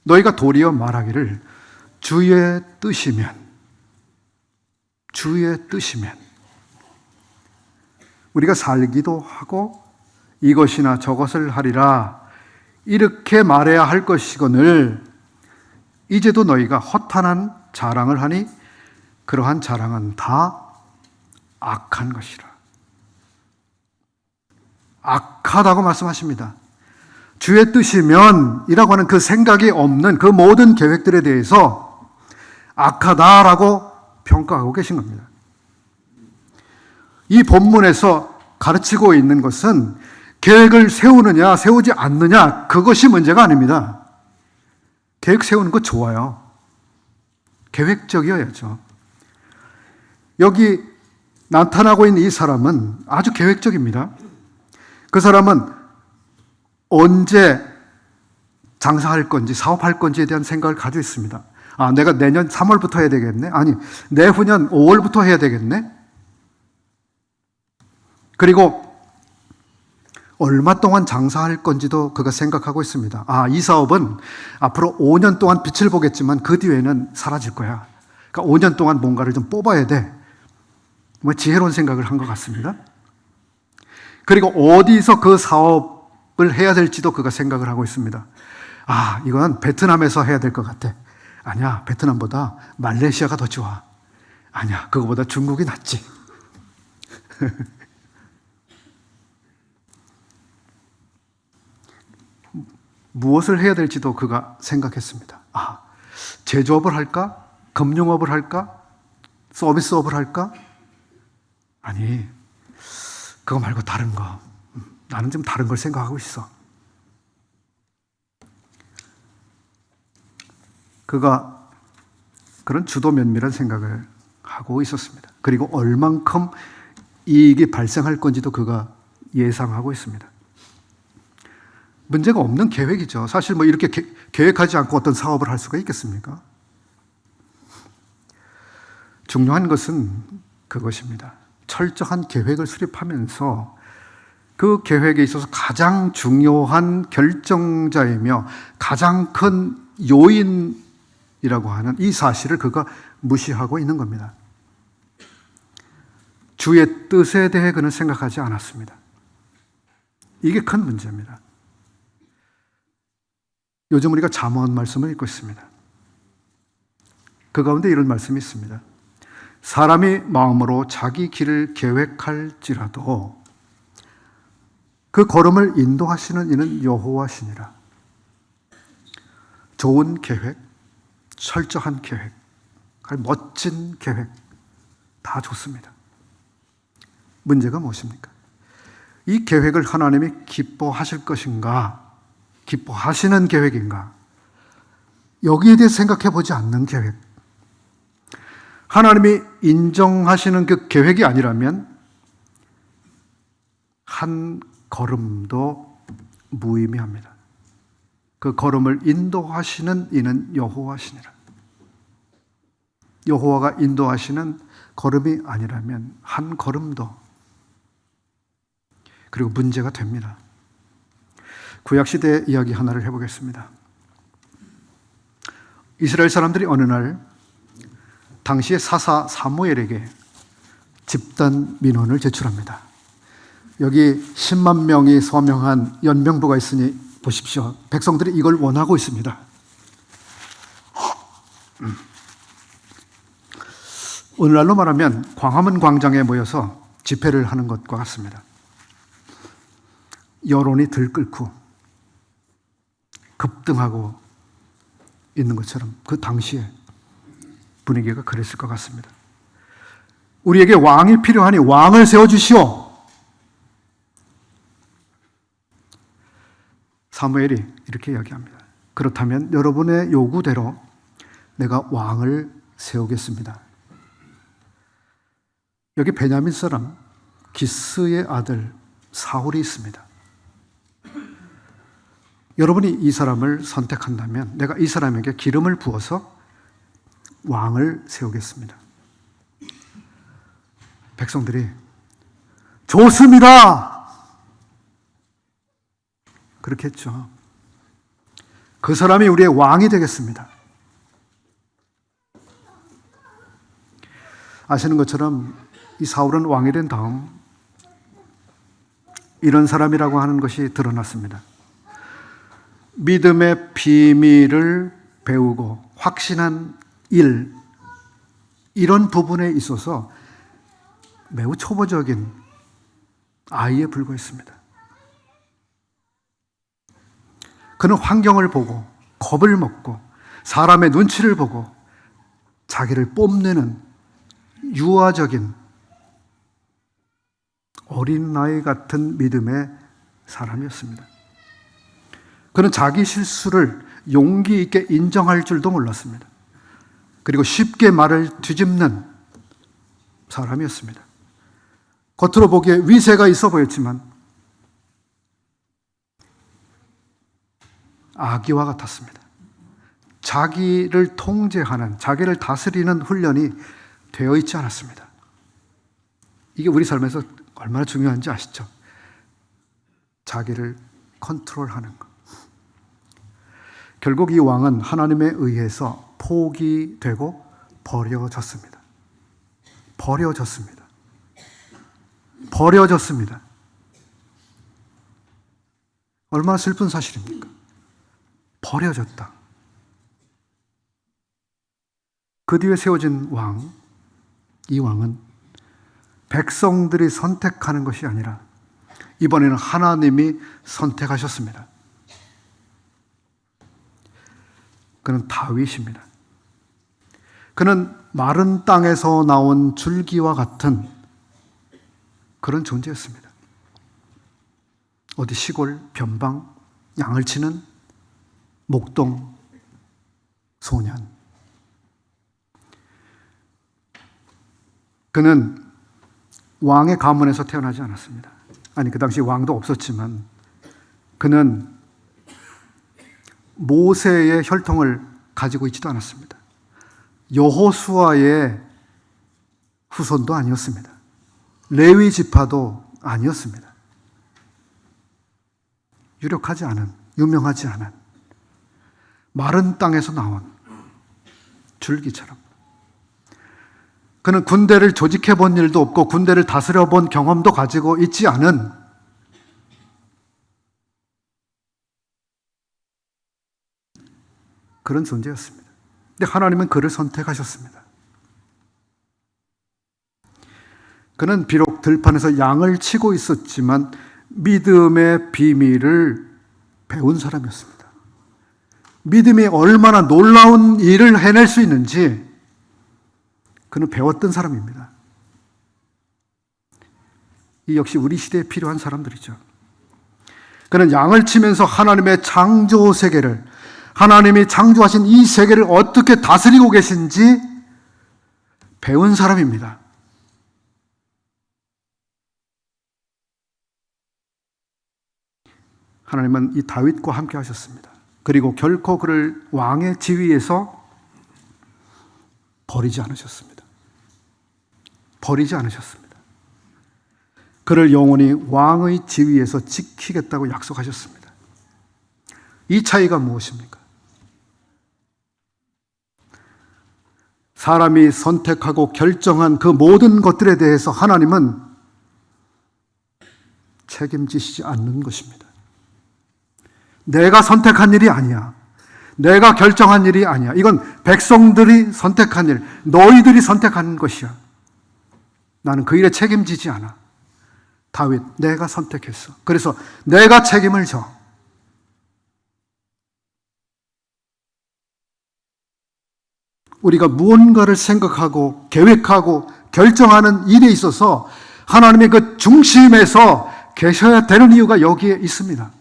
너희가 도리어 말하기를 주의 뜻이면, 주의 뜻이면 우리가 살기도 하고 이것이나 저것을 하리라 이렇게 말해야 할 것이거늘 이제도 너희가 허탄한 자랑을 하니 그러한 자랑은 다 악한 것이라. 악하다고 말씀하십니다. 주의 뜻이면 이라고 하는 그 생각이 없는 그 모든 계획들에 대해서 악하다라고 평가하고 계신 겁니다. 이 본문에서 가르치고 있는 것은 계획을 세우느냐 세우지 않느냐 그것이 문제가 아닙니다. 계획 세우는 거 좋아요. 계획적이어야죠. 여기 나타나고 있는 이 사람은 아주 계획적입니다. 그 사람은 언제 장사할 건지 사업할 건지에 대한 생각을 가지고 있습니다. 아, 내가 내년 3월부터 해야 되겠네? 아니, 내후년 5월부터 해야 되겠네? 그리고 얼마 동안 장사할 건지도 그가 생각하고 있습니다. 아, 이 사업은 앞으로 5년 동안 빛을 보겠지만 그 뒤에는 사라질 거야. 그러니까 5년 동안 뭔가를 좀 뽑아야 돼. 뭐 지혜로운 생각을 한 것 같습니다. 그리고 어디서 그 사업을 해야 될지도 그가 생각을 하고 있습니다. 아, 이건 베트남에서 해야 될 것 같아. 아니야, 베트남보다 말레이시아가 더 좋아. 아니야, 그거보다 중국이 낫지. 무엇을 해야 될지도 그가 생각했습니다. 아, 제조업을 할까? 금융업을 할까? 서비스업을 할까? 아니, 그거 말고 다른 거. 나는 좀 다른 걸 생각하고 있어. 그가 그런 주도 면밀한 생각을 하고 있었습니다. 그리고 얼만큼 이익이 발생할 건지도 그가 예상하고 있습니다. 문제가 없는 계획이죠. 사실 뭐 이렇게 계획하지 않고 어떤 사업을 할 수가 있겠습니까? 중요한 것은 그것입니다. 철저한 계획을 수립하면서 그 계획에 있어서 가장 중요한 결정자이며 가장 큰 요인이라고 하는 이 사실을 그가 무시하고 있는 겁니다. 주의 뜻에 대해 그는 생각하지 않았습니다. 이게 큰 문제입니다. 요즘 우리가 잠언 말씀을 읽고 있습니다. 그 가운데 이런 말씀이 있습니다. 사람이 마음으로 자기 길을 계획할지라도 그 걸음을 인도하시는 이는 여호와시니라. 좋은 계획, 철저한 계획, 멋진 계획 다 좋습니다. 문제가 무엇입니까? 이 계획을 하나님이 기뻐하실 것인가? 기뻐하시는 계획인가? 여기에 대해 생각해 보지 않는 계획. 하나님이 인정하시는 그 계획이 아니라면 한 걸음도 무의미합니다. 그 걸음을 인도하시는 이는 여호와시니라. 여호와가 인도하시는 걸음이 아니라면 한 걸음도, 그리고 문제가 됩니다. 구약시대 이야기 하나를 해보겠습니다. 이스라엘 사람들이 어느 날 당시의 사사 사무엘에게 집단 민원을 제출합니다. 여기 10만 명이 서명한 연명부가 있으니 보십시오. 백성들이 이걸 원하고 있습니다. 오늘날로 말하면 광화문 광장에 모여서 집회를 하는 것과 같습니다. 여론이 들끓고 급등하고 있는 것처럼 그 당시에 분위기가 그랬을 것 같습니다. 우리에게 왕이 필요하니 왕을 세워주시오. 사무엘이 이렇게 이야기합니다. 그렇다면 여러분의 요구대로 내가 왕을 세우겠습니다. 여기 베냐민 사람 기스의 아들 사울이 있습니다. 여러분이 이 사람을 선택한다면 내가 이 사람에게 기름을 부어서 왕을 세우겠습니다. 백성들이 좋습니다! 그렇게 했죠. 그 사람이 우리의 왕이 되겠습니다. 아시는 것처럼 이 사울은 왕이 된 다음 이런 사람이라고 하는 것이 드러났습니다. 믿음의 비밀을 배우고 확신한 일, 이런 부분에 있어서 매우 초보적인 아이에 불과했습니다. 그는 환경을 보고 겁을 먹고 사람의 눈치를 보고 자기를 뽐내는 유아적인 어린아이 같은 믿음의 사람이었습니다. 그는 자기 실수를 용기 있게 인정할 줄도 몰랐습니다. 그리고 쉽게 말을 뒤집는 사람이었습니다. 겉으로 보기에 위세가 있어 보였지만 아기와 같았습니다. 자기를 통제하는, 자기를 다스리는 훈련이 되어 있지 않았습니다. 이게 우리 삶에서 얼마나 중요한지 아시죠? 자기를 컨트롤하는 것. 결국 이 왕은 하나님에 의해서 포기되고 버려졌습니다. 버려졌습니다. 버려졌습니다. 얼마나 슬픈 사실입니까? 버려졌다. 그 뒤에 세워진 왕, 이 왕은 백성들이 선택하는 것이 아니라 이번에는 하나님이 선택하셨습니다. 그는 다윗입니다. 그는 마른 땅에서 나온 줄기와 같은 그런 존재였습니다. 어디 시골 변방 양을 치는 목동 소년. 그는 왕의 가문에서 태어나지 않았습니다. 아니, 그 당시 왕도 없었지만 그는 모세의 혈통을 가지고 있지도 않았습니다. 여호수아의 후손도 아니었습니다. 레위 지파도 아니었습니다. 유력하지 않은, 유명하지 않은 마른 땅에서 나온 줄기처럼. 그는 군대를 조직해 본 일도 없고 군대를 다스려 본 경험도 가지고 있지 않은 그런 존재였습니다. 근데 하나님은 그를 선택하셨습니다. 그는 비록 들판에서 양을 치고 있었지만 믿음의 비밀을 배운 사람이었습니다. 믿음이 얼마나 놀라운 일을 해낼 수 있는지 그는 배웠던 사람입니다. 이 역시 우리 시대에 필요한 사람들이죠. 그는 양을 치면서 하나님의 창조 세계를, 하나님이 창조하신 이 세계를 어떻게 다스리고 계신지 배운 사람입니다. 하나님은 이 다윗과 함께 하셨습니다. 그리고 결코 그를 왕의 지위에서 버리지 않으셨습니다. 버리지 않으셨습니다. 그를 영원히 왕의 지위에서 지키겠다고 약속하셨습니다. 이 차이가 무엇입니까? 사람이 선택하고 결정한 그 모든 것들에 대해서 하나님은 책임지시지 않는 것입니다. 내가 선택한 일이 아니야. 내가 결정한 일이 아니야. 이건 백성들이 선택한 일, 너희들이 선택한 것이야. 나는 그 일에 책임지지 않아. 다윗, 내가 선택했어. 그래서 내가 책임을 져. 우리가 무언가를 생각하고 계획하고 결정하는 일에 있어서 하나님의 그 중심에서 계셔야 되는 이유가 여기에 있습니다.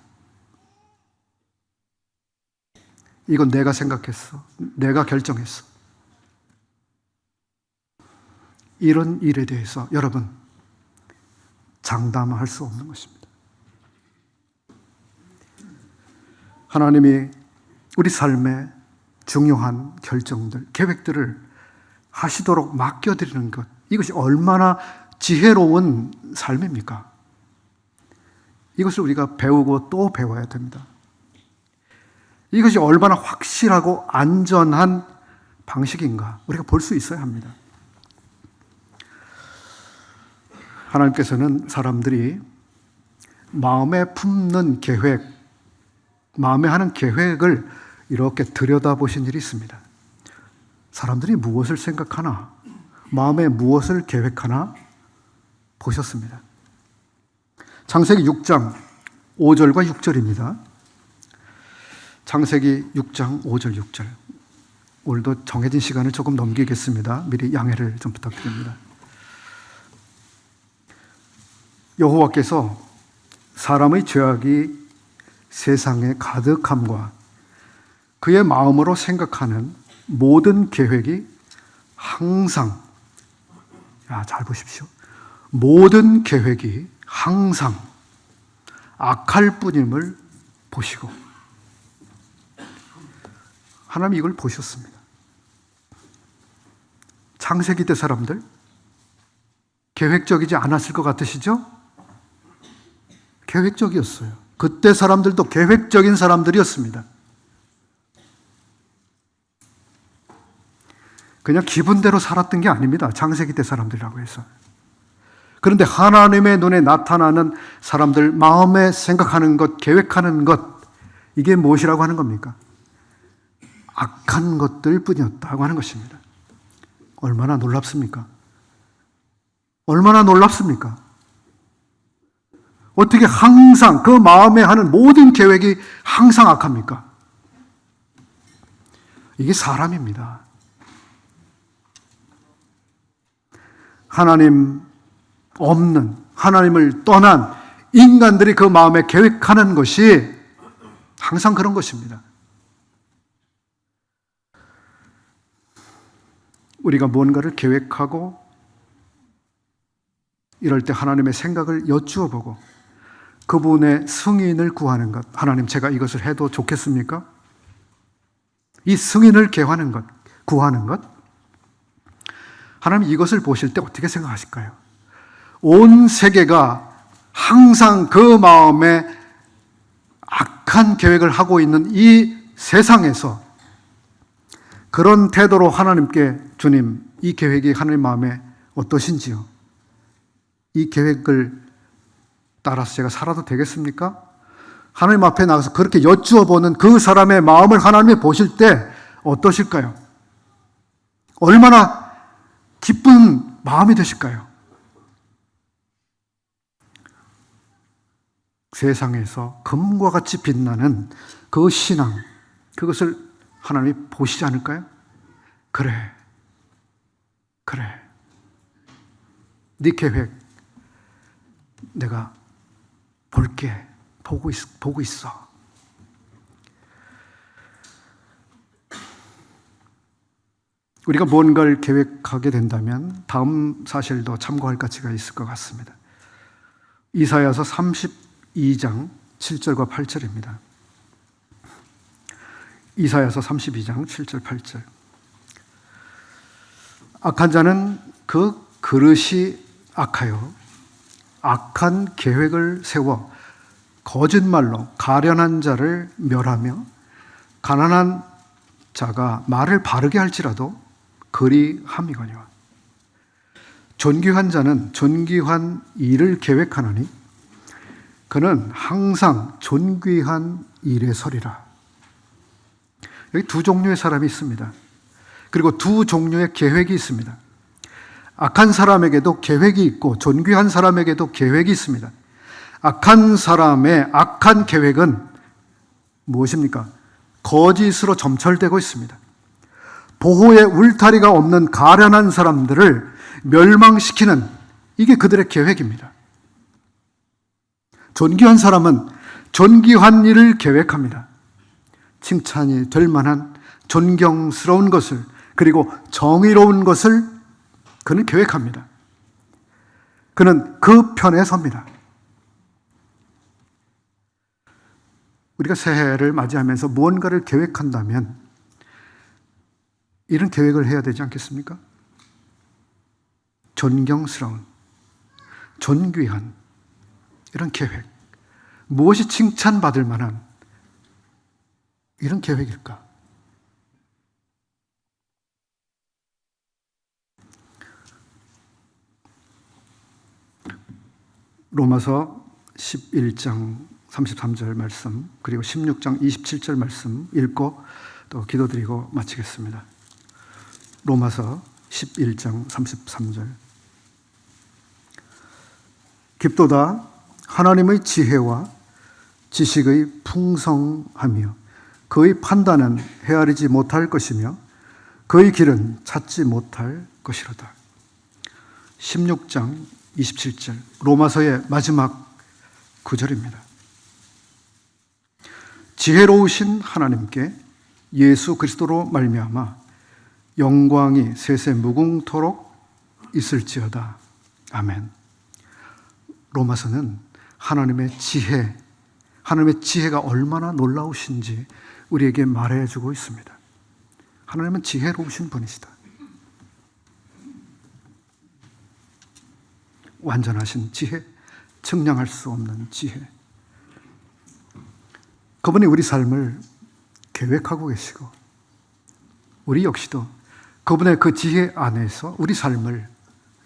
이건 내가 생각했어. 내가 결정했어. 이런 일에 대해서 여러분 장담할 수 없는 것입니다. 하나님이 우리 삶의 중요한 결정들, 계획들을 하시도록 맡겨드리는 것, 이것이 얼마나 지혜로운 삶입니까? 이것을 우리가 배우고 또 배워야 됩니다. 이것이 얼마나 확실하고 안전한 방식인가 우리가 볼 수 있어야 합니다. 하나님께서는 사람들이 마음에 품는 계획, 마음에 하는 계획을 이렇게 들여다보신 일이 있습니다. 사람들이 무엇을 생각하나, 마음에 무엇을 계획하나 보셨습니다. 창세기 6장 5절과 6절입니다. 창세기 6장 5절 6절. 오늘도 정해진 시간을 조금 넘기겠습니다. 미리 양해를 좀 부탁드립니다. 여호와께서 사람의 죄악이 세상에 가득함과 그의 마음으로 생각하는 모든 계획이 항상, 잘 보십시오. 모든 계획이 항상 악할 뿐임을 보시고, 하나님 이걸 보셨습니다. 창세기 때 사람들 계획적이지 않았을 것 같으시죠? 계획적이었어요. 그때 사람들도 계획적인 사람들이었습니다. 그냥 기분대로 살았던 게 아닙니다. 창세기 때 사람들이라고 해서. 그런데 하나님의 눈에 나타나는 사람들, 마음에 생각하는 것, 계획하는 것, 이게 무엇이라고 하는 겁니까? 악한 것들 뿐이었다고 하는 것입니다. 얼마나 놀랍습니까? 얼마나 놀랍습니까? 어떻게 항상 그 마음에 하는 모든 계획이 항상 악합니까? 이게 사람입니다. 하나님 없는, 하나님을 떠난 인간들이 그 마음에 계획하는 것이 항상 그런 것입니다. 우리가 무언가를 계획하고 이럴 때 하나님의 생각을 여쭈어 보고 그분의 승인을 구하는 것. 하나님, 제가 이것을 해도 좋겠습니까? 이 승인을 구하는 것. 하나님 이것을 보실 때 어떻게 생각하실까요? 온 세계가 항상 그 마음에 악한 계획을 하고 있는 이 세상에서 그런 태도로 하나님께, 주님, 이 계획이 하나님 마음에 어떠신지요? 이 계획을 따라서 제가 살아도 되겠습니까? 하나님 앞에 나가서 그렇게 여쭈어 보는 그 사람의 마음을 하나님이 보실 때 어떠실까요? 얼마나 기쁜 마음이 되실까요? 세상에서 금과 같이 빛나는 그 신앙, 그것을 하나님이 보시지 않을까요? 그래. 네 계획 내가 볼게. 보고 있어. 우리가 뭔가를 계획하게 된다면 다음 사실도 참고할 가치가 있을 것 같습니다. 이사야서 32장 7절과 8절입니다. 이사야서 32장 7절 8절. 악한 자는 그 그릇이 악하여 악한 계획을 세워 거짓말로 가련한 자를 멸하며 가난한 자가 말을 바르게 할지라도 그리함이거니와. 존귀한 자는 존귀한 일을 계획하노니 그는 항상 존귀한 일에 서리라. 여기 두 종류의 사람이 있습니다. 그리고 두 종류의 계획이 있습니다. 악한 사람에게도 계획이 있고 존귀한 사람에게도 계획이 있습니다. 악한 사람의 악한 계획은 무엇입니까? 거짓으로 점철되고 있습니다. 보호의 울타리가 없는 가련한 사람들을 멸망시키는, 이게 그들의 계획입니다. 존귀한 사람은 존귀한 일을 계획합니다. 칭찬이 될 만한 존경스러운 것을, 그리고 정의로운 것을 그는 계획합니다. 그는 그 편에 섭니다. 우리가 새해를 맞이하면서 무언가를 계획한다면 이런 계획을 해야 되지 않겠습니까? 존경스러운, 존귀한 이런 계획, 무엇이 칭찬받을 만한 이런 계획일까? 로마서 11장 33절 말씀, 그리고 16장 27절 말씀 읽고 또 기도드리고 마치겠습니다. 로마서 11장 33절. 깊도다 하나님의 지혜와 지식의 풍성하며 그의 판단은 헤아리지 못할 것이며 그의 길은 찾지 못할 것이로다. 16장 27절, 로마서의 마지막 구절입니다. 지혜로우신 하나님께 예수 그리스도로 말미암아 영광이 세세 무궁토록 있을지어다. 아멘. 로마서는 하나님의 지혜가 얼마나 놀라우신지 우리에게 말해주고 있습니다. 하나님은 지혜로우신 분이시다. 완전하신 지혜, 측량할 수 없는 지혜. 그분이 우리 삶을 계획하고 계시고 우리 역시도 그분의 그 지혜 안에서 우리 삶을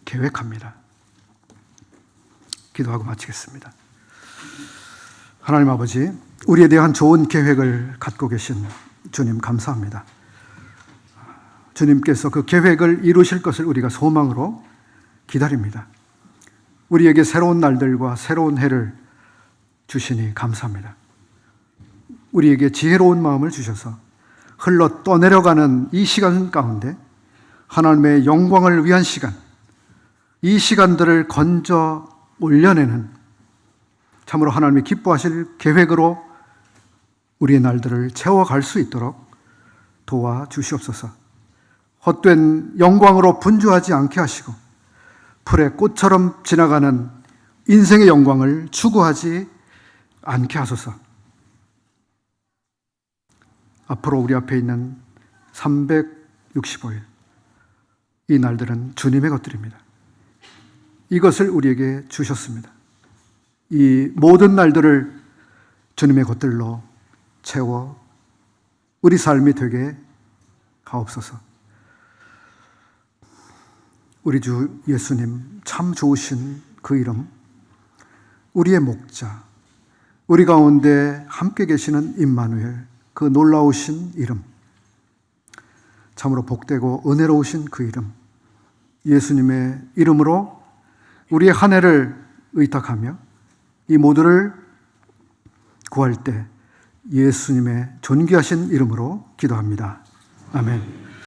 계획합니다. 기도하고 마치겠습니다. 하나님 아버지, 우리에 대한 좋은 계획을 갖고 계신 주님 감사합니다. 주님께서 그 계획을 이루실 것을 우리가 소망으로 기다립니다. 우리에게 새로운 날들과 새로운 해를 주시니 감사합니다. 우리에게 지혜로운 마음을 주셔서 흘러 떠내려가는 이 시간 가운데 하나님의 영광을 위한 시간, 이 시간들을 건져 올려내는 참으로 하나님이 기뻐하실 계획으로 우리의 날들을 채워갈 수 있도록 도와주시옵소서. 헛된 영광으로 분주하지 않게 하시고 풀의 꽃처럼 지나가는 인생의 영광을 추구하지 않게 하소서. 앞으로 우리 앞에 있는 365일, 이 날들은 주님의 것들입니다. 이것을 우리에게 주셨습니다. 이 모든 날들을 주님의 것들로 채워 우리 삶이 되게 하옵소서. 우리 주 예수님 참 좋으신 그 이름, 우리의 목자, 우리 가운데 함께 계시는 임마누엘, 그 놀라우신 이름, 참으로 복되고 은혜로우신 그 이름, 예수님의 이름으로 우리의 한 해를 의탁하며 이 모두를 구할 때 예수님의 존귀하신 이름으로 기도합니다. 아멘.